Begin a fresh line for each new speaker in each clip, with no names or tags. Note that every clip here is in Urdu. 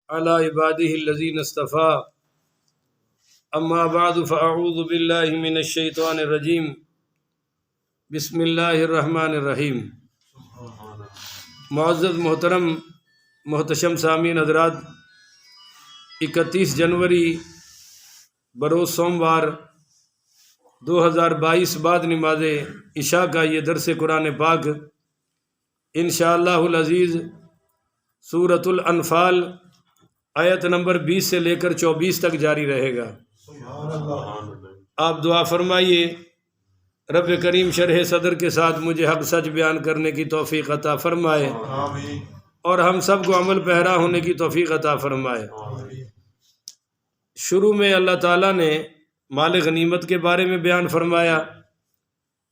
على عباده الذين اصطفى اما بعد فاعوذ بالله من الشیطان الرجیم بسم اللہ الرحمن الرحیم۔ معزز محترم محتشم سامعین حضرات، 31 جنوری بروز سوموار 2022 بعد نماز عشاء کا یہ درس قرآن پاک انشاءاللہ العزیز سورۃ الانفال آیت نمبر 20 سے لے کر 24 تک جاری رہے گا۔ آپ دعا فرمائیے رب کریم شرح صدر کے ساتھ مجھے حق سچ بیان کرنے کی توفیق عطا فرمائے اور ہم سب کو عمل پیرا ہونے کی توفیق عطا فرمائے۔ شروع میں اللہ تعالیٰ نے مال غنیمت کے بارے میں بیان فرمایا،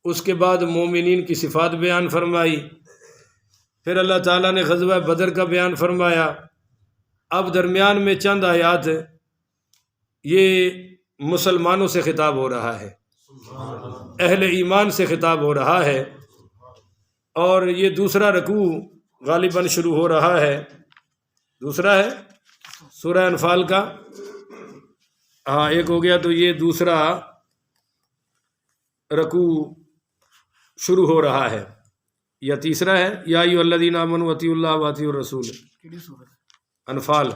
اس کے بعد مومنین کی صفات بیان فرمائی، پھر اللہ تعالیٰ نے غزوہ بدر کا بیان فرمایا۔ اب درمیان میں چند آیات یہ مسلمانوں سے خطاب ہو رہا ہے، اہل ایمان سے خطاب ہو رہا ہے، اور یہ دوسرا رکوع غالباً شروع ہو رہا ہے۔ دوسرا ہے سورہ انفال کا، ہاں ایک ہو گیا، تو یہ دوسرا رکوع شروع ہو رہا ہے، یا تیسرا ہے یا ایھا الذین آمنوا اطیعوا اللہ واطیعوا الرسول، انفال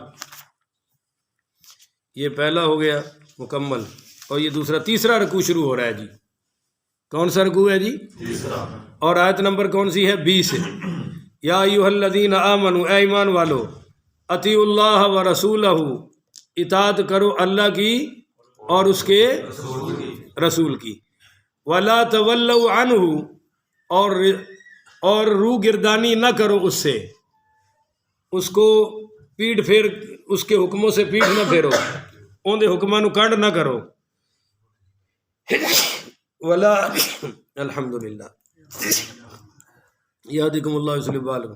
یہ پہلا ہو گیا مکمل، اور یہ دوسرا تیسرا رکوع شروع ہو رہا ہے۔ جی کون سا رکوع ہے جی؟ تیسرا۔ اور آیت نمبر کون سی ہے؟ 20۔ یا ایھا الذین آمنوا، اے ایمان والو، اطیعوا اللہ ورسولہ، اطاعت کرو اللہ کی اور اس کے رسول کی، ولا تولوا عنہ، اور روح گردانی نہ کرو اس سے، اس کو پیٹ پھیر، اس کے حکموں سے پیٹ نہ پھیرو، اون دے حکماں نو کانڈ نہ کرو۔ ولا الحمدللہ یہدیکم اللہ یصلح بالکم،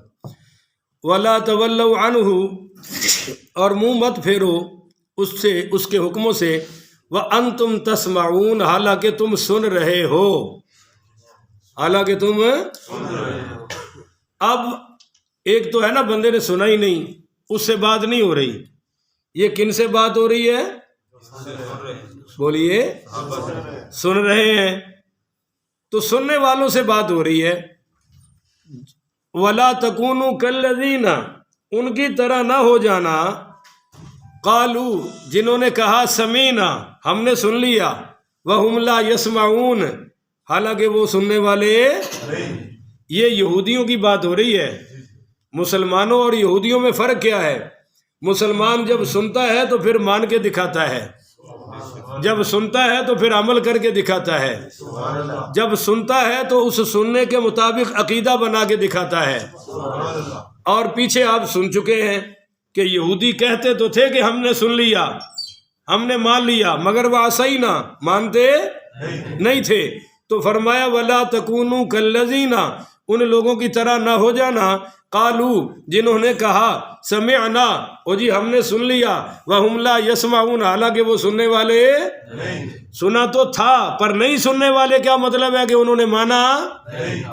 ولا تولوا عنہ، اور منہ مت پھیرو اس سے، اس کے حکموں سے، وانتم تسمعون، حالانکہ تم سن رہے ہو، حالانکہ تم سن رہے ہو۔ اب ایک تو ہے نا بندے نے سنا ہی نہیں، اس سے بات نہیں ہو رہی، یہ کن سے بات ہو رہی ہے؟ بولیے، سن رہے ہیں، تو سننے والوں سے بات ہو رہی ہے۔ وَلَا تَكُونُوا كَالَّذِينَ، ان کی طرح نہ ہو جانا، قالوا، جنہوں نے کہا سمینا، ہم نے سن لیا، وَهُمْ لَا يَسْمَعُونَ، حالانکہ وہ سننے والے۔ یہ یہودیوں کی بات ہو رہی ہے۔ مسلمانوں اور یہودیوں میں فرق کیا ہے؟ مسلمان جب سنتا ہے تو پھر مان کے دکھاتا ہے، جب سنتا ہے تو پھر عمل کر کے دکھاتا ہے، جب سنتا ہے تو اس سننے کے مطابق عقیدہ بنا کے دکھاتا ہے۔ اور پیچھے آپ سن چکے ہیں کہ یہودی کہتے تو تھے کہ ہم نے سن لیا، ہم نے مان لیا، مگر وہ عصینا، مانتے نہیں تھے۔ تو فرمایا وَلَا تَكُونُوا كَالَّذِينَ، ان لوگوں کی طرح نہ ہو جانا، قالوا، جنہوں نے کہا سمعنا، او جی ہم نے سن لیا، وَهُمْ لَا يَسْمَعُونَ، حالانکہ وہ سننے والے سنا تو تھا پر نہیں سننے والے۔ کیا مطلب ہے کہ انہوں نے مانا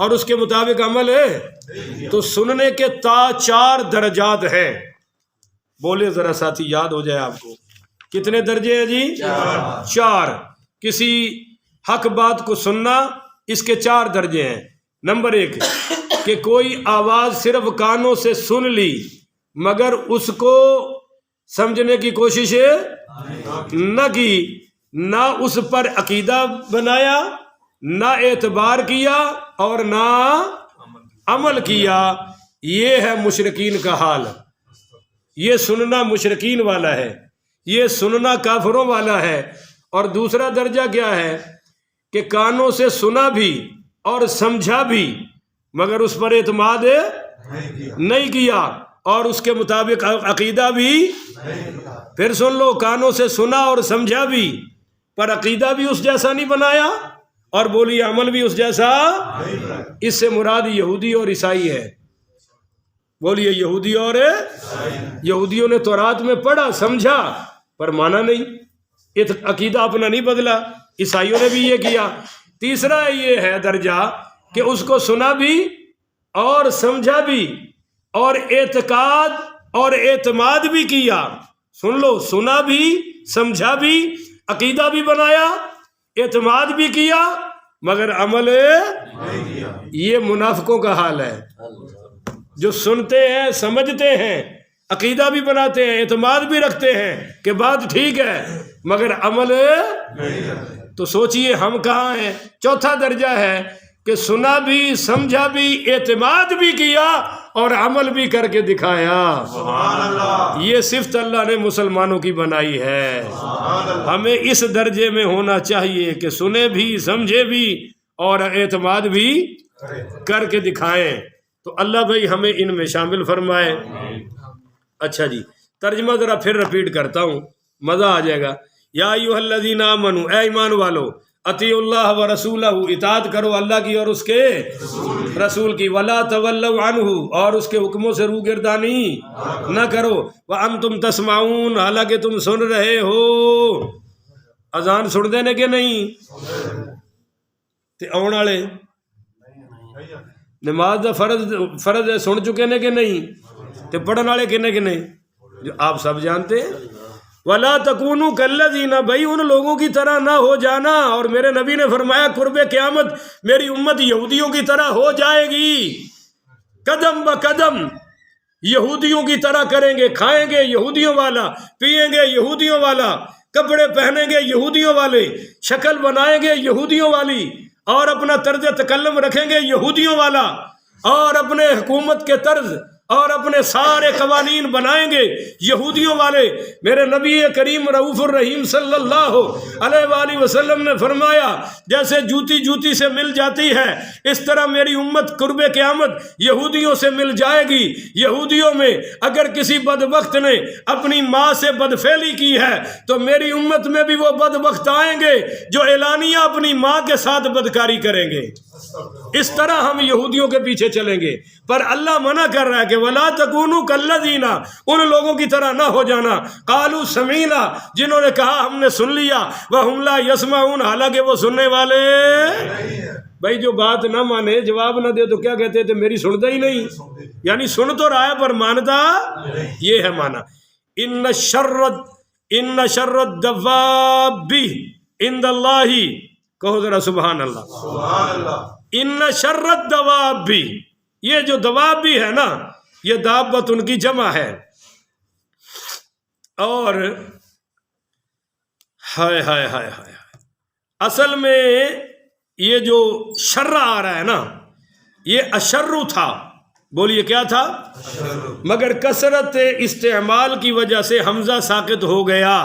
اور اس کے مطابق عمل ہے؟ تو سننے کے 4 درجات ہیں۔ بولے ذرا ساتھی، یاد ہو جائے آپ کو، کتنے درجے ہیں جی؟ 4۔ کسی حق بات کو سننا، اس کے 4 درجے ہیں۔ نمبر 1 کہ کوئی آواز صرف کانوں سے سن لی مگر اس کو سمجھنے کی کوشش نہ کی، نہ اس پر عقیدہ بنایا، نہ اعتبار کیا اور نہ عمل کیا۔ یہ ہے مشرکین کا حال۔ یہ سننا مشرکین والا ہے، یہ سننا کافروں والا ہے۔ اور دوسرا درجہ کیا ہے کہ کانوں سے سنا بھی اور سمجھا بھی مگر اس پر اعتماد نہیں کیا اور اس کے مطابق عقیدہ بھی۔ پھر سن لو، کانوں سے سنا اور سمجھا بھی پر عقیدہ بھی اس جیسا نہیں بنایا، اور بولی عمل بھی اس جیسا۔ اس سے مراد یہودی اور عیسائی ہے۔ بولیے یہودی اور یہودیوں نے تورات میں پڑھا سمجھا پر مانا نہیں، عقیدہ اپنا نہیں بدلا۔ عیسائیوں نے بھی یہ کیا۔ تیسرا یہ ہے درجہ کہ اس کو سنا بھی اور سمجھا بھی اور اعتقاد اور اعتماد بھی کیا. سن لو، سنا بھی، سمجھا بھی، عقیدہ بھی بنایا، اعتماد بھی کیا، مگر عمل نہیں کیا. یہ منافقوں کا حال ہے، جو سنتے ہیں، سمجھتے ہیں، عقیدہ بھی بناتے ہیں، اعتماد بھی رکھتے ہیں کہ بات ٹھیک ہے، مگر عمل نہیں کرتے. تو سوچئے ہم کہاں ہیں؟ چوتھا درجہ ہے کہ سنا بھی، سمجھا بھی، اعتماد بھی کیا اور عمل بھی کر کے دکھایا. سبحان اللہ. یہ صفت اللہ نے مسلمانوں کی بنائی ہے. ہمیں اس درجے میں ہونا چاہیے کہ سنے بھی، سمجھے بھی اور اعتماد بھی کر کے دکھائیں. تو اللہ بھائی ہمیں ان میں شامل فرمائے. اچھا جی، ترجمہ ذرا پھر رپیٹ کرتا ہوں، مزہ آ جائے گا. یا ایھا الذین آمنو، اے ایمان والو، اطیعوا اللہ و رسولہ، اطاعت کرو اللہ کی اور اس کے رسول کی، ولا تولوا عنہ، اور اس کے حکموں سے روگردانی نہ کرو، وانتم تسمعون، حالانکہ تم سن رہے ہو. اذان سن دینے کے نہیں تے آن والے نماز دا فرض ہے سن چکے نے کہ نہیں تے پڑھن والے کنے کنے جو آپ سب جانتے ہیں. وَلَا تَكُونُوا كَالَّذِينَ، بھائی ان لوگوں کی طرح نہ ہو جانا. اور میرے نبی نے فرمایا قرب قیامت میری امت یہودیوں کی طرح ہو جائے گی، قدم بہ قدم یہودیوں کی طرح کریں گے، کھائیں گے یہودیوں والا، پیئیں گے یہودیوں والا، کپڑے پہنیں گے یہودیوں والے، شکل بنائیں گے یہودیوں والی، اور اپنا طرز تکلم رکھیں گے یہودیوں والا، اور اپنے حکومت کے طرز اور اپنے سارے قوانین بنائیں گے یہودیوں والے. میرے نبی کریم رؤوف الرحیم صلی اللہ علیہ وآلہ وسلم نے فرمایا جیسے جوتی جوتی سے مل جاتی ہے، اس طرح میری امت قرب قیامت یہودیوں سے مل جائے گی. یہودیوں میں اگر کسی بدبخت نے اپنی ماں سے بدفعلی کی ہے تو میری امت میں بھی وہ بدبخت آئیں گے جو اعلانیہ اپنی ماں کے ساتھ بدکاری کریں گے. اس طرح ہم یہودیوں کے پیچھے چلیں گے. پر اللہ منع کر رہا ہے کہ وَلَا تَكُونُوا كَالَّذِينَ، ان لوگوں کی طرح نہ ہو جانا، قَالُوا سَمِعْنَا، جنہوں نے کہا ہم نے سن لیا، وَهُمْ لَا يَسْمَعُونَ، حالانکہ وہ سننے والے. بھائی جو بات نہ مانے، جواب نہ دے تو کیا کہتے تھے؟ میری سنتا ہی نہیں. یعنی سن تو رہا ہے پر مانتا. یہ ہے مانا. ان شر الدواب عند اللہ، کہو ذرا سبحان اللہ. سبحان اللہ. ان شر الدواب، یہ جو دواب بھی ہے نا، یہ دابت ان کی جمع ہے. اور ہائے ہائے ہائے ہائے، اصل میں یہ جو شر آ رہا ہے نا، یہ اشر تھا. بولیے کیا تھا؟ مگر کثرت استعمال کی وجہ سے حمزہ ساقط ہو گیا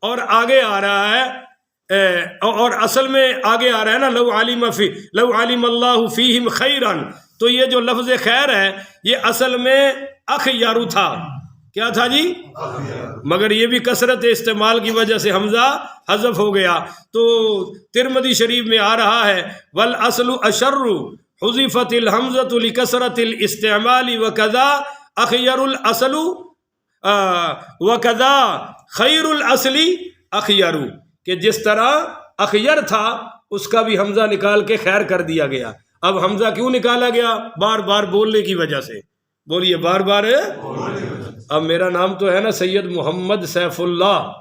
اور آگے آ رہا ہے. اور اصل میں آگے آ رہا ہے نا لو علم اللہ فیہم خیرا، تو یہ جو لفظ خیر ہے یہ اصل میں اخیار تھا. کیا تھا جی؟ مگر یہ بھی کثرت استعمال کی وجہ سے حمزہ حذف ہو گیا. تو ترمذی شریف میں آ رہا ہے والاصل اشر حذفت الحمزۃ لکثرت الاستعمال وکذا اخیر الاصل وکذا خیر الاصل اخیر، کہ جس طرح اخیر تھا اس کا بھی حمزہ نکال کے خیر کر دیا گیا. اب حمزہ کیوں نکالا گیا؟ بار بار بولنے کی وجہ سے. بولیے بار بار. اب میرا نام تو ہے نا سید محمد سیف اللہ،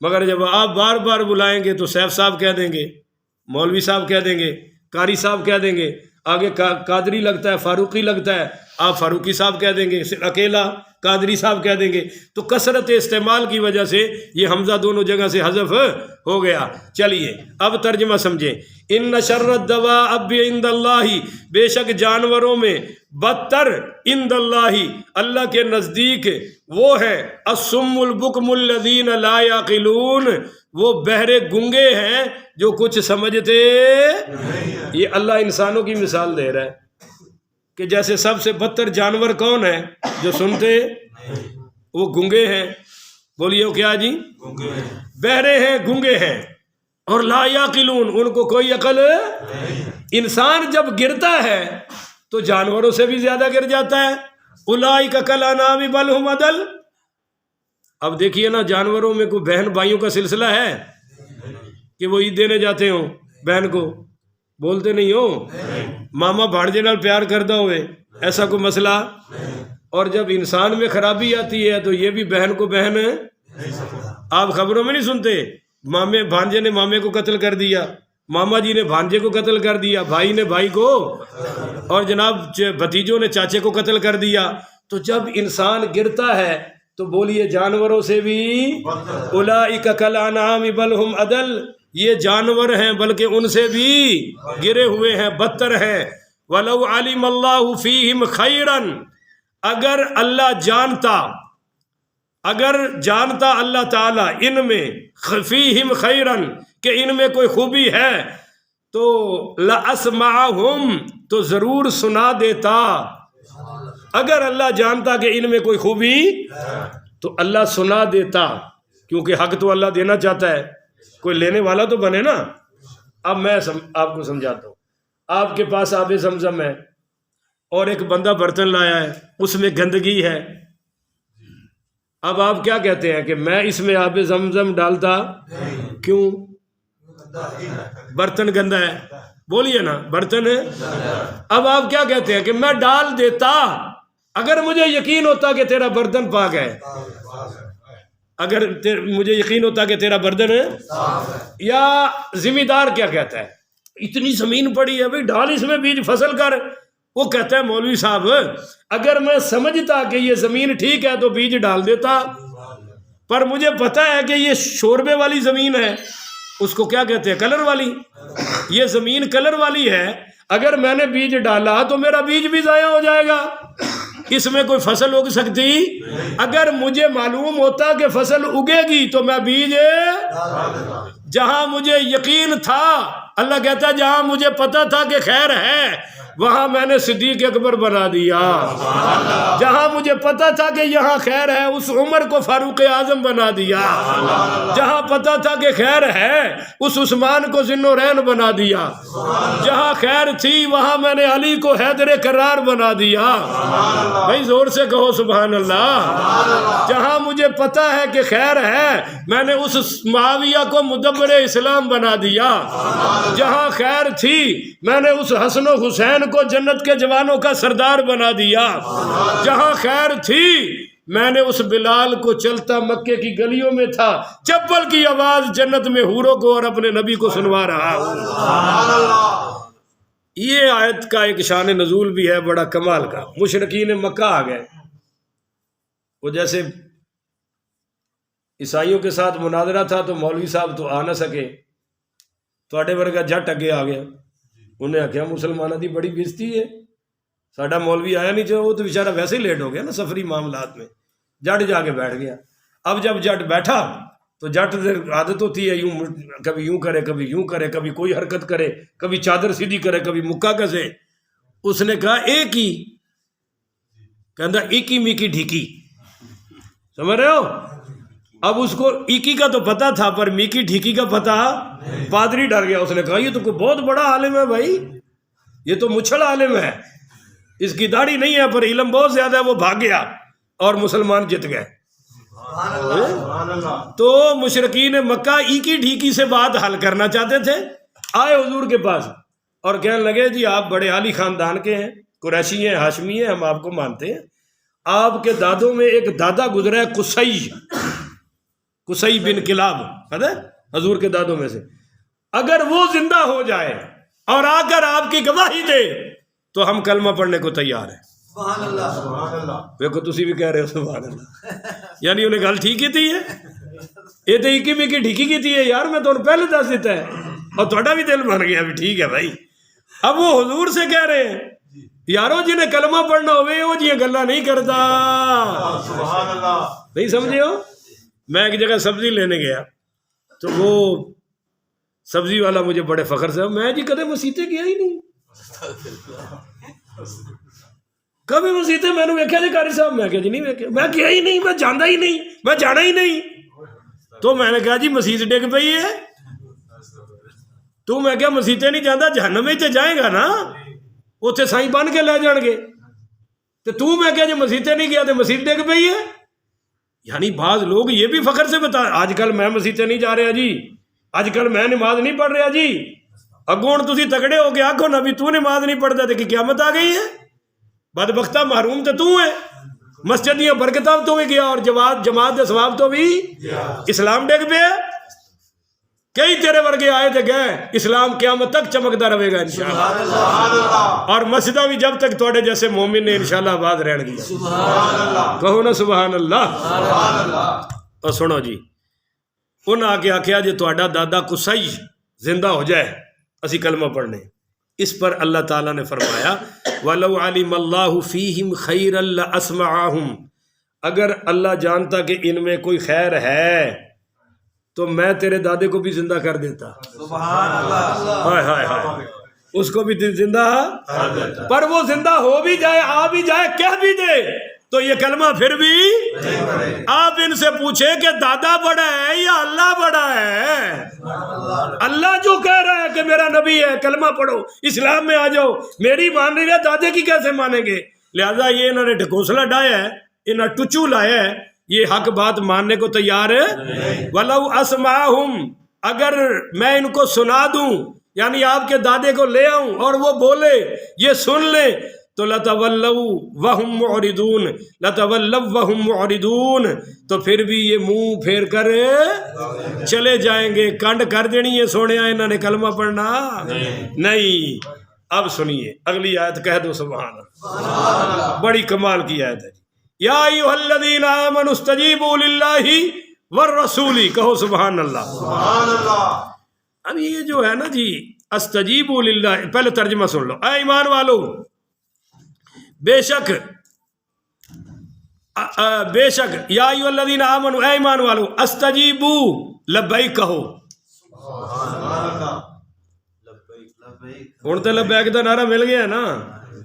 مگر جب آپ بار بار بلائیں گے تو سیف صاحب کہہ دیں گے، مولوی صاحب کہہ دیں گے، قاری صاحب کہہ دیں گے، آگے قادری لگتا ہے، فاروقی لگتا ہے، آپ فاروقی صاحب کہہ دیں گے، اکیلا قادری صاحب کہہ دیں گے. تو کثرت استعمال کی وجہ سے یہ حمزہ دونوں جگہ سے حذف ہو گیا. چلیے اب ترجمہ سمجھیں. ان شر الدواب عند اللہ، بے شک جانوروں میں بدتر عند اللہ، اللہ کے نزدیک وہ ہے الصم البکم الذین لا یعقلون، وہ بہرے گنگے ہیں جو کچھ سمجھتے. یہ اللہ انسانوں کی مثال دے رہا ہے کہ جیسے سب سے بدتر جانور کون ہے؟ جو سنتے، وہ گنگے ہیں. بولیے وہ کیا جی؟ بہرے ہیں، گنگے ہیں. اور لا یعقلون، ان کو کوئی عقل. انسان جب گرتا ہے تو جانوروں سے بھی زیادہ گر جاتا ہے. اولئک کالانعام بل ھم اضل. اب دیکھیے نا، جانوروں میں کوئی بہن بھائیوں کا سلسلہ ہے کہ وہ عید دینے جاتے ہوں بہن کو؟ بولتے نہیں ہو. ماما بھانجے نال پیار کرتا ہوئے، ایسا کوئی مسئلہ؟ اور جب انسان میں خرابی آتی ہے تو یہ بھی بہن کو بہن ہے. آپ خبروں میں نہیں سنتے مامے بھانجے نے مامے کو قتل کر دیا, ماما جی نے بھانجے کو قتل کر دیا, بھائی نے بھائی کو, اور جناب بھتیجوں نے چاچے کو قتل کر دیا. تو جب انسان گرتا ہے تو بولیے جانوروں سے بھی اولئک کالانعام بل ہم اضل, یہ جانور ہیں بلکہ ان سے بھی گرے ہوئے ہیں, بدتر ہیں. ولو علم اللہ فیہم خیرا, اگر اللہ جانتا اللہ تعالی ان میں فیہم خیرا کہ ان میں کوئی خوبی ہے تو لاسمعہم, تو ضرور سنا دیتا. اگر اللہ جانتا کہ ان میں کوئی خوبی تو اللہ سنا دیتا, کیونکہ حق تو اللہ دینا چاہتا ہے, کوئی لینے والا تو بنے نا. اب میں آپ کو سمجھاتا ہوں. آپ کے پاس آب زمزم ہے اور ایک بندہ برتن لایا ہے, اس میں گندگی ہے. اب آپ کیا کہتے ہیں کہ میں اس میں آب زمزم ڈالتا, کیوں؟ برتن گندا ہے, بولیے نا برتن ہے. اب آپ کیا کہتے ہیں کہ میں ڈال دیتا اگر مجھے یقین ہوتا کہ تیرا برتن پاک ہے, اگر مجھے یقین ہوتا کہ تیرا برتن ہے. یا ذمہ دار کیا کہتا ہے, اتنی زمین پڑی ہے بھائی ڈال اس میں بیج فصل کر. وہ کہتا ہے مولوی صاحب اگر میں سمجھتا کہ یہ زمین ٹھیک ہے تو بیج ڈال دیتا, پر مجھے پتا ہے کہ یہ شوربے والی زمین ہے, اس کو کیا کہتے ہیں کلر والی, یہ زمین کلر والی ہے, اگر میں نے بیج ڈالا تو میرا بیج بھی ضائع ہو جائے گا, اس میں کوئی فصل اگ سکتی. اگر مجھے معلوم ہوتا کہ فصل اگے گی تو میں بیج, جہاں مجھے یقین تھا, اللہ کہتا ہے جہاں مجھے پتا تھا کہ خیر ہے وہاں میں نے صدیق اکبر بنا دیا. جہاں مجھے پتا تھا کہ یہاں خیر ہے اس عمر کو فاروق اعظم بنا دیا. جہاں پتا تھا کہ خیر ہے اس عثمان کو ذی النورین بنا دیا. جہاں خیر تھی وہاں میں نے علی کو حیدر کرار بنا دیا. بھائی زور سے کہو سبحان اللہ. جہاں مجھے پتا ہے کہ خیر ہے میں نے اس معاویہ کو مدبر اسلام بنا دیا. جہاں خیر تھی میں نے اس حسن و حسین کو جنت کے جوانوں کا سردار بنا دیا. جہاں خیر تھی میں نے اس بلال کو چلتا مکے کی گلیوں میں تھا چپل کی آواز جنت میں حوروں کو اور اپنے نبی کو سنوا رہا ہوں. یہ آیت کا ایک شان نزول بھی ہے بڑا کمال کا. مشرکین مکہ آ گئے, وہ جیسے عیسائیوں کے ساتھ مناظرہ تھا تو مولوی صاحب تو آ نہ سکے, تھوڑے ورگا جٹ اگے آ گیا. انہیں آخیا مسلمانوں کی بڑی بےزتی ہے, ساڈا مولوی آیا نہیں, جو وہ تو بیچارہ ویسے ہی لیٹ ہو گیا نا سفری معاملات میں. جٹ جا کے بیٹھ گیا. اب جب جٹ بیٹھا تو جٹ عادت ہوتی ہے یوں, کبھی یوں کرے کبھی یوں کرے, کبھی کوئی حرکت کرے, کبھی چادر سیدھی کرے, کبھی مکہ کسے. اس نے کہا ایک ہی, کہندا ایکی میکی ڈھیکی, سمجھ رہے ہو. اب اس کو ایکی کا تو پتا تھا پر میکی ڈھیکی کا پتا. پادری ڈر گیا, اس نے کہا یہ تو کوئی بہت بڑا عالم ہے بھائی, یہ تو مچھڑ عالم ہے, اس کی داڑھی نہیں ہے پر علم بہت زیادہ ہے. وہ بھاگ گیا اور مسلمان جت گئے. تو مشرکین مکہ ایکی ڈھیکی سے بات حل کرنا چاہتے تھے, آئے حضور کے پاس اور کہنے لگے جی آپ بڑے عالی خاندان کے ہیں, قریشی ہیں, ہاشمی ہیں, ہم آپ کو مانتے ہیں. آپ کے دادوں میں ایک دادا گزرا ہے قصی بن کلاب, پتہ ہے حضور کے دادوں میں سے. اگر وہ زندہ ہو جائے اور آ کر آپ کی گواہی دے تو ہم کلمہ پڑھنے کو تیار ہیں.
سبحان اللہ سبحان اللہ.
دیکھو تسی بھی کہہ رہے ہو سبحان اللہ, یعنی انہیں گل ٹھیک کی تھی ہے, یہ تو ایکی میکی ڈھیکی کی تھی ہے یار, میں تو پہلے دس دیتا ہے اور تھوڑا بھی دل بن گیا بھی ٹھیک ہے بھائی. اب وہ حضور سے کہہ رہے ہیں یارو جنہیں کلمہ پڑھنا ہوئے وہ جی گلا نہیں کرتا.
سبحان اللہ.
نہیں سمجھے ہو. میں ایک جگہ سبزی لینے گیا تو وہ سبزی والا مجھے بڑے فخر سے, میں جی کدے مسیطے گیا ہی نہیں, کبھی مسیطے میں نے ویکھیا جی قاری صاحب, میں کہا جی نہیں ویکھیا, میں گیا ہی نہیں, میں جاندا ہی نہیں, میں جانا ہی نہیں. تو میں نے کہا جی مسیت ڈگ پئی ہے, تو میں کیا مسیطے نہیں جاندا, جہنم میں تے جائے گا نا, اتنے سائیں بن کے لے جان گے. تو میں کہا جی مسیطے نہیں گیا تو مسیت ڈگ پئی ہے. یعنی بعض لوگ یہ بھی فخر سے بتا, آج کل میں مسیطے نہیں جا رہا جی, آج کل میں نماز نہیں پڑھ رہا جی. اگوں تسی تگڑے ہو کے آکھو نا بھی تو نماز نہیں پڑھتا تو کہ قیامت آ گئی ہے, بدبختہ محروم تو ہے. مسجد دیا برکتاں تو بھی گیا اور جماعت دے ثواب تو بھی اسلام ڈگ پہ کئی تیرے ورگے آئے تھے گئے اسلام قیامت تک چمکتا رہے گا انشاءاللہ
سبحان اللہ
اور مسجدہ بھی جب تک توڑے جیسے مومن نے انشاءاللہ آباد رہن گیا
سبحان اللہ
کہو نا سبحان اللہ
سبحان اللہ
اور سنو جی ان آگے آکھیا جی تہاڈا دادا قصی زندہ ہو جائے اسی کلمہ پڑھنے اس پر اللہ تعالیٰ نے فرمایا وَلَوْ عَلِمَ اللَّهُ فِيهِمْ خَيْرًا لَأَسْمَعَهُمْ اگر اللہ جانتا کہ ان میں کوئی خیر ہے تو میں تیرے دادے کو بھی زندہ کر دیتا
سبحان اللہ
ہائے ہائے ہائے اس کو بھی زندہ پر وہ زندہ ہو بھی جائے آ بھی جائے کہہ بھی دے تو یہ کلمہ پھر بھی آپ ان سے پوچھیں کہ دادا بڑا ہے یا اللہ بڑا ہے اللہ جو کہہ رہا ہے کہ میرا نبی ہے کلمہ پڑھو اسلام میں آ جاؤ میری مان رہی ہے دادے کی کیسے مانیں گے لہذا یہ انہوں نے ڈھکوسلا ڈایا ہے انہوں نے ٹچو لایا ہے یہ حق بات ماننے کو تیار ہے وَلَوْ أَسْمَعَهُمْ اگر میں ان کو سنا دوں یعنی آپ کے دادے کو لے آؤں اور وہ بولے یہ سن لے تو لَتَوَلَّوْا وَهُمْ مُعْرِضُونَ لَتَوَلَّوْا وَهُمْ مُعْرِضُونَ تو پھر بھی یہ منہ پھیر کر چلے جائیں گے کنڈ کر دینی ہے سونے انہوں نے کلمہ پڑھنا نہیں اب سنیے اگلی آیت کہہ دو سبحان اللہ بڑی کمال کی آیت ہے یا ایھا الذین آمنوا استجیبوا للہ والرسول کہو سبحان اللہ
سبحان اللہ
اب یہ جو ہے نا جی استجیبوا للہ پہلے ترجمہ سن لو اے ایمان والو بے شک یا ایھا الذین آمنوا اے ایمان والو استجیبوا لبیک کہو
سبحان اللہ
ہن تے لبیک دا نعرہ مل گیا نا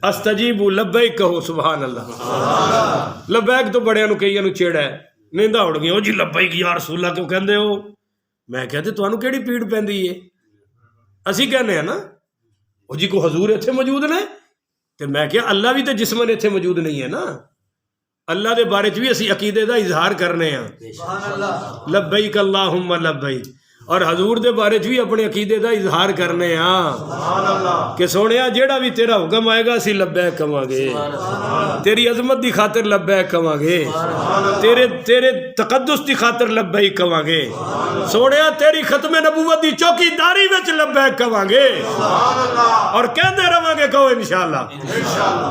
استجیبوا لبیک کہو سبحان اللہ لبیک تو بڑے نو کئی نو چیڑا ہے نیندہ اڑ گئی او جی لبیک یا رسول اللہ کیوں کہندے ہو میں کہتے تانوں کیڑی پیڑ پیندی ہے اسی کہنے ہیں نا او جی کو حضور ایتھے موجود نے تے میں کہیا اللہ بھی تے جسمن ایتھے موجود نہیں ہے نا اللہ دے بارے چ بھی اسی عقیدے دا اظہار کرنے ہیں
سبحان اللہ
لبیک اللہم لبیک اور حضور دے بارے چ بھی اپنے عقیدے دا اظہار کرنے ہیں
سبحان اللہ
کہ سونیا جیڑا بھی تیرا حکم آئے گا اسی لبیک کہاں گے تیری عظمت دی خاطر لبیک کہاں گے تیرے تقدس دی خاطر لبیک کہاں گے سونیا تیری ختم نبوت دی چوکی داری وچ لبیک کہاں گے
سبحان اللہ
اور کہندے رہاں گے کہو انشاءاللہ
انشاءاللہ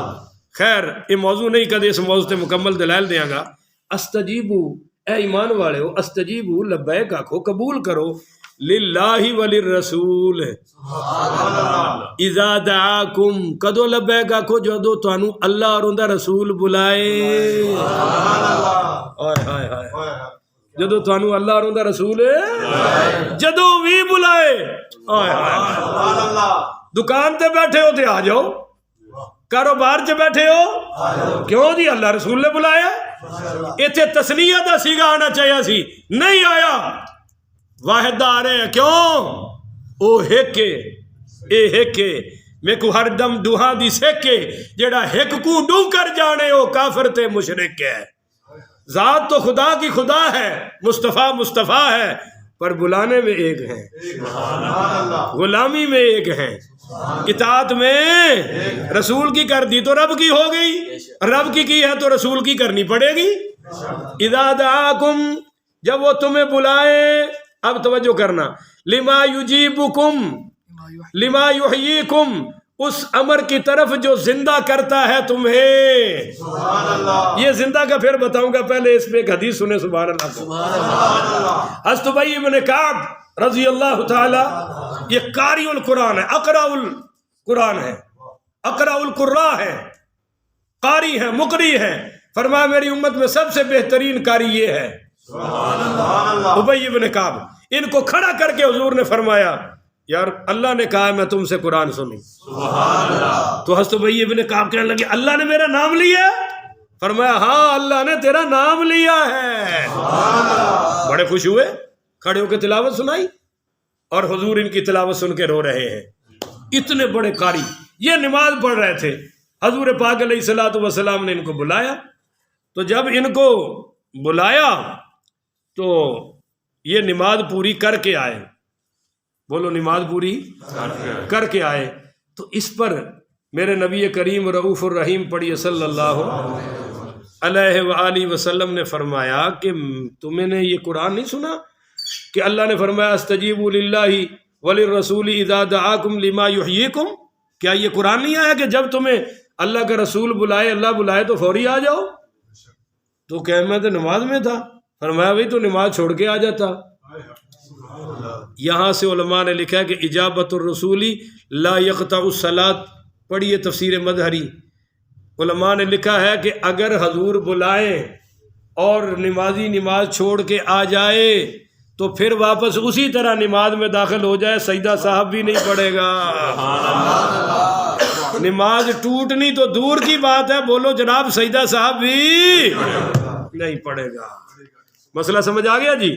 خیر یہ موضوع نہیں کدے اس موضوع تے مکمل دلائل دیاں گا استجیبو اے ایمان والے ہو استجیبو لبیک آکھو قبول کرو للہ وللرسول
سبحان اللہ
اذا دعاکم کدو لبیک آکھو جدو تانوں اللہ اور اوندا رسول بلائے
سبحان اللہ
ہائے ہائے ہائے جدو تانوں اللہ اور اوندا رسول جدو بھی بلائے ہائے ہائے
سبحان اللہ
دکان تے بیٹھے ہو تے آ جاؤ کاروبار چ بیٹھے ہو کیوں جی اللہ رسول نے بلایا ایتھے تسنیہ دا سیگا آنا چاہیے سی نہیں آیا واحد دا آ رہے ہیں کیوں او ہیکے اے ہیکے میں کو ہر دم دوہاں دی سیکے جیڑا ہیک کو ڈو کر جانے او کافر تے مشرک ہے ذات تو خدا کی خدا ہے مصطفیٰ مصطفیٰ ہے پر بلانے میں ایک ہیں
سبحان اللہ
غلامی میں ایک ہیں اطاعت میں رسول کی کر دی تو رب کی ہو گئی رب کی ہے تو رسول کی کرنی پڑے گی اذا دعاکم جب وہ تمہیں بلائے اب توجہ کرنا لما یجیبکم لما یحییکم اس امر کی طرف جو زندہ کرتا ہے تمہیں
سبحان اللہ
یہ زندہ کا پھر بتاؤں گا پہلے اس پہ ایک حدیث سنے سبحان اللہ
سبحان اللہ
حضرت ابی بن کعب رضی اللہ تعالی یہ قاری القرآن ہے اقرا القرآن ہے اقرا القراء ہے قاری ہے مقری ہے فرمایا میری امت میں سب سے بہترین قاری یہ ہے
سبحان اللہ
ابی بن کعب ان کو کھڑا کر کے حضور نے فرمایا یار اللہ نے کہا میں تم سے قرآن سنوں
سبحان اللہ
تو حضرت ابی بن کعب کہنے لگے اللہ نے میرا نام لیا فرمایا ہاں اللہ نے تیرا نام لیا ہے بڑے خوش ہوئے کھڑے ہو کے تلاوت سنائی اور حضور ان کی تلاوت سن کے رو رہے ہیں اتنے بڑے قاری یہ نماز پڑھ رہے تھے حضور پاک علیہ الصلوۃ والسلام نے ان کو بلایا تو جب ان کو بلایا تو یہ نماز پوری کر کے آئے بولو نماز پوری کر کے آئے تو اس پر میرے نبی کریم رؤوف الرحیم پڑھیے صلی اللہ علیہ وآلہ وسلم نے فرمایا کہ تمہیں نے یہ قرآن نہیں سنا کہ اللہ نے فرمایا استجیبوا للہ وللرسول اذا دعاکم لما یحییکم؟ کیا یہ قرآن نہیں آیا کہ جب تمہیں اللہ کا رسول بلائے، اللہ بلائے تو فوری آ جاؤ؟ تو کہ میں تو نماز میں تھا. فرمایا بھائی تو نماز چھوڑ کے آ جاتا. یہاں سے علماء نے لکھا ہے کہ اجابت الرسولی لا یقطع الصلاۃ. پڑھیے تفسیر مظہری. علماء نے لکھا ہے کہ اگر حضور بلائیں اور نمازی نماز چھوڑ کے آ جائے تو پھر واپس اسی طرح نماز میں داخل ہو جائے، سجدہ صاحب بھی نہیں پڑے گا. نماز ٹوٹنی تو دور کی بات ہے، بولو جناب سجدہ صاحب بھی نہیں پڑے گا. مسئلہ سمجھ آ گیا جی؟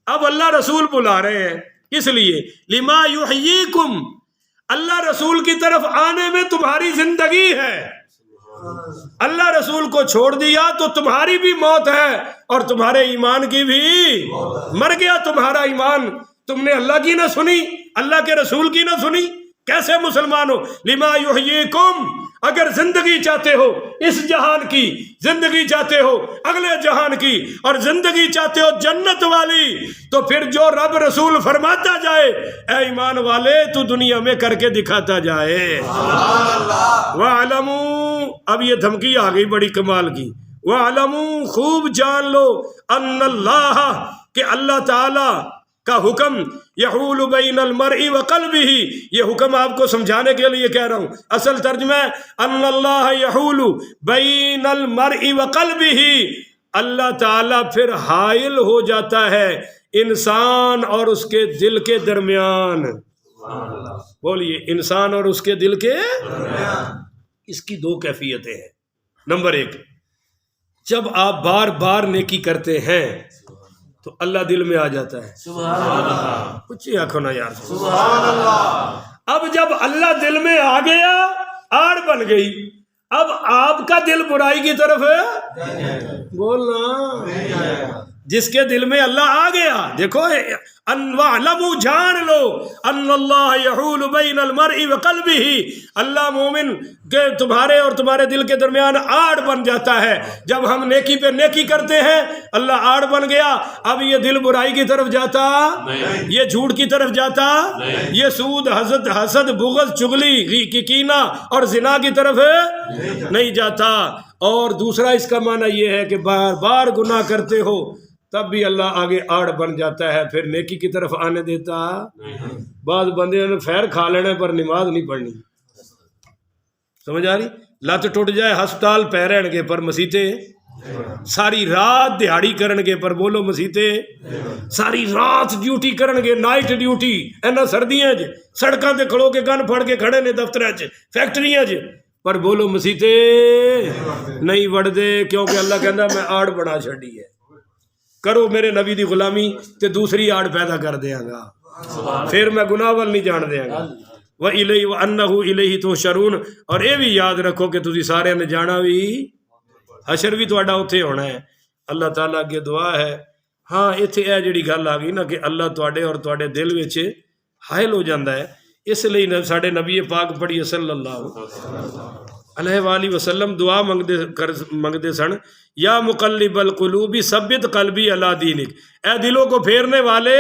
اب اللہ رسول بلا رہے ہیں، اس لیے لما یحییکم، اللہ رسول کی طرف آنے میں تمہاری زندگی ہے. اللہ رسول کو چھوڑ دیا تو تمہاری بھی موت ہے اور تمہارے ایمان کی بھی. مر گیا تمہارا ایمان، تم نے اللہ کی نہ سنی، اللہ کے رسول کی نہ سنی، کیسے مسلمان ہو؟ لما یحییکم، اگر زندگی چاہتے ہو اس جہان کی، زندگی چاہتے ہو اگلے جہان کی، اور زندگی چاہتے ہو جنت والی، تو پھر جو رب رسول فرماتا جائے اے ایمان والے تو دنیا میں کر کے دکھاتا جائے. وَاعْلَمُوا، اب یہ دھمکی آ گئی بڑی کمال کی. وَاعْلَمُوا، خوب جان لو، ان اللہ، کہ اللہ تعالی کا حکم یحول بین المرء وقلبہ. یہ حکم آپ کو سمجھانے کے لیے کہہ رہا ہوں، اصل ترجمہ ہے ان اللہ یحول بین المرء وقلبہ. اللہ تعالیٰ پھر حائل ہو جاتا ہے انسان اور اس کے دل کے درمیان. بولیے، انسان اور اس کے دل کے. اس کی دو کیفیتیں ہیں. نمبر ایک، جب آپ بار بار نیکی کرتے ہیں تو اللہ دل میں آ جاتا ہے.
سبحان اللہ.
کچھ آنکھوں نا یار.
سبحان اللہ.
اب جب اللہ دل میں آ گیا، آڑ بن گئی. اب آپ کا دل برائی کی طرف ہے بولنا. جس کے دل میں اللہ آ گیا، دیکھو وَاعْلَمُوا، جان لو، ان اللہ یحول بین المرء وقلبہ، اللہ مومن کے تمہارے اور تمہارے دل کے درمیان آڑ بن جاتا ہے. جب ہم نیکی پہ نیکی کرتے ہیں اللہ آڑ بن گیا. اب یہ دل برائی کی طرف جاتا نہیں، یہ جھوٹ کی طرف جاتا نہیں، یہ سود حسد بغض چغلی کینہ اور زنا کی طرف نہیں جاتا. اور دوسرا اس کا معنی یہ ہے کہ بار بار گناہ کرتے ہو تب بھی اللہ آگے آڑ بن جاتا ہے، پھر نیکی کی طرف آنے دیتا. بعض بندے نے خیر کھا لینے پر نماز نہیں پڑھنی. سمجھ آ رہی؟ لت ٹوٹ جائے ہسپتال پہ رہن کے پر مسیتے، ساری رات دیہڑی کرن کے پر بولو مسیتے، ساری رات ڈیوٹی کرن کے، نائٹ ڈیوٹی اینا سردیاں چ سڑکاں تے کھڑو کے گن پھڑ کے کھڑے نے دفتراں چ فیکٹریاں چ پر بولو مسیتے نہیں وڑ دے، کیونکہ اللہ کہندا میں آڑ بنا چھڑی ہے. کرو میرے نبی دی غلامی تے دوسری آڑ پیدا کر دیاں گا، پھر میں گناہ وال نہیں جان دیاں گا. وَإِلَيْهِ وَأَنَّهُ إِلَيْهِ تُحْشَرُونَ. اور یہ بھی یاد رکھو کہ تسی سارے نے جانا بھی، حشر بھی تہاڈا اوتھے ہونا ہے. اللہ تعالیٰ اگے دعا ہے. ہاں ایتھے اے جڑی گل آ گئی نا کہ اللہ تواڈے اور تواڈے دل وچ حائل ہو جاندا ہے. اس لیے ساڈے نبی پاک پڑھی صلی اللہ علیہ وآلہ وسلم دعا منگدے سن، یا مقلب القلوب ثبت قلبی علی دینک. اے دلوں کو پھیرنے والے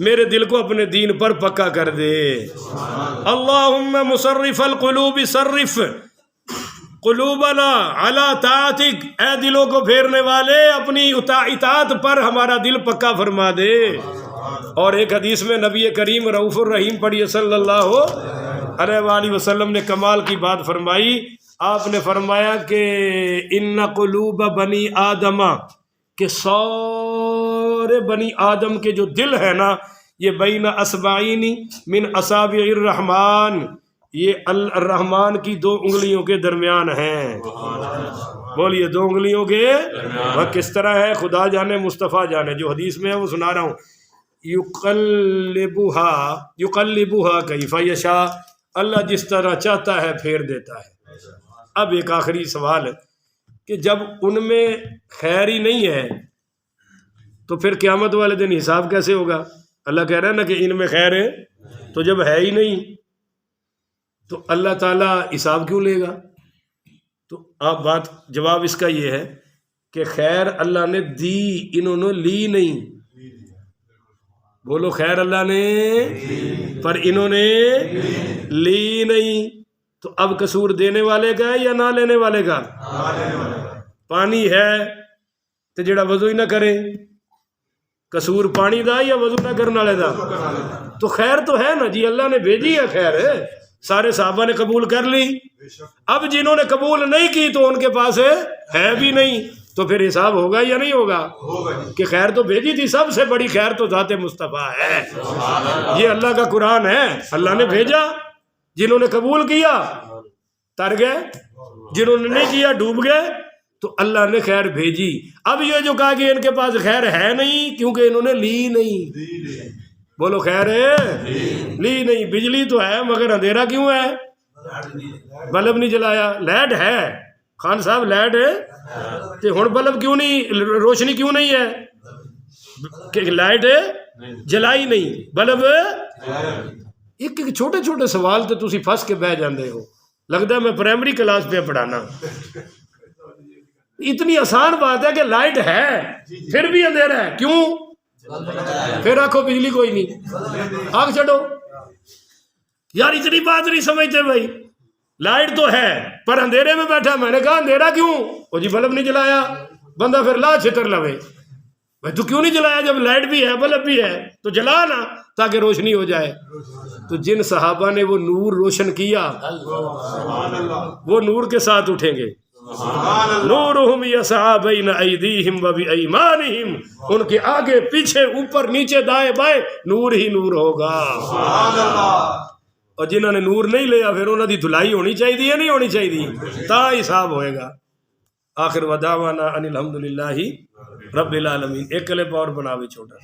میرے دل کو اپنے دین پر پکا کر دے. اللہم مصرف القلوب صرف قلوبنا علی طاعتک. اے دلوں کو پھیرنے والے اپنی اطاعت پر ہمارا دل پکا فرما دے. اور ایک حدیث میں نبی کریم رؤوف الرحیم پڑھیے صلی اللہ علیہ وآلہ وسلم نے کمال کی بات فرمائی. آپ نے فرمایا کہ ان قلوب بنی آدم، کہ سارے بنی آدم کے جو دل ہے نا یہ بین اصبعین من اصابع الرحمن، یہ الرحمن کی دو انگلیوں کے درمیان ہیں. بولیے دو انگلیوں کے. وہ کس طرح ہے خدا جانے مصطفیٰ جانے، جو حدیث میں ہے وہ سنا رہا ہوں. یقلبها کیف یشاء، اللہ جس طرح چاہتا ہے پھیر دیتا ہے. اب ایک آخری سوال ہے کہ جب ان میں خیر ہی نہیں ہے تو پھر قیامت والے دن حساب کیسے ہوگا؟ اللہ کہہ رہا ہے نا کہ ان میں خیر ہے، تو جب ہے ہی نہیں تو اللہ تعالیٰ حساب کیوں لے گا؟ تو آپ جواب اس کا یہ ہے کہ خیر اللہ نے دی، انہوں نے لی نہیں. بولو خیر اللہ نے پر انہوں نے لی نہیں. تو اب قصور دینے والے کا ہے یا نہ لینے والے کا؟ پانی ہے تو جڑا وضو ہی نہ کرے، قصور پانی دا یا وضو نہ کرنے والے دا؟ تو خیر تو ہے نا جی، اللہ نے بھیجی ہے خیر، سارے صحابہ نے قبول کر لی. اب جنہوں نے قبول نہیں کی تو ان کے پاس ہے بھی نہیں، تو پھر حساب ہوگا یا نہیں ہوگا؟ کہ خیر تو بھیجی تھی، سب سے بڑی خیر تو ذات مصطفیٰ ہے. یہ اللہ کا قرآن ہے، اللہ نے بھیجا. جنہوں نے قبول کیا تر گئے، جنہوں نے نہیں کیا ڈوب گئے. تو اللہ نے خیر بھیجی. اب یہ جو کہا کہ ان کے پاس خیر ہے نہیں کیونکہ انہوں نے لی نہیں. بولو خیر ہے لی نہیں. بجلی تو ہے مگر اندھیرا کیوں ہے؟ بلب نہیں جلایا. لائٹ ہے خان صاحب، لائٹ ہے تو ہن بلب کیوں نہیں، روشنی کیوں نہیں ہے؟ کہ لائٹ جلائی نہیں، بلب. ایک ایک چھوٹے چھوٹے سوال تو تسی پھنس کے بہ جاندے ہو، لگتا ہے میں پرائمری کلاس پہ پڑھانا. اتنی آسان بات ہے کہ لائٹ ہے پھر بھی اندھیرا ہے، کیوں؟ پھر آکھو بجلی کوئی نہیں، آگ چھڑو. یار اتنی بات نہیں سمجھتے بھائی. لائٹ تو ہے پر اندھیرے میں بیٹھا. میں نے کہا اندھیرا کیوں؟ وہ جی بلب نہیں جلایا. بندہ پھر لا چھتر لوے، بھائی تو کیوں نہیں جلایا جب لائٹ بھی ہے بلب بھی ہے تو جلا نا تاکہ روشنی ہو جائے. تو جن صحابہ نے وہ نور روشن کیا وہ نور کے ساتھ اٹھیں گے. نورہم یسعی بین ایدیہم و بایمانہم، ان کے آگے پیچھے اوپر نیچے دائیں بائیں نور ہی نور ہوگا. اور جنہوں نے نور نہیں لیا پھر انہوں دی دھلائی ہونی چاہیے یا نہیں ہونی چاہیے؟ تا حساب ہوئے گا. آخر ودعوانا ان الحمدللہ رب العالمین. ایک کلپ اور بناوے چھوٹا.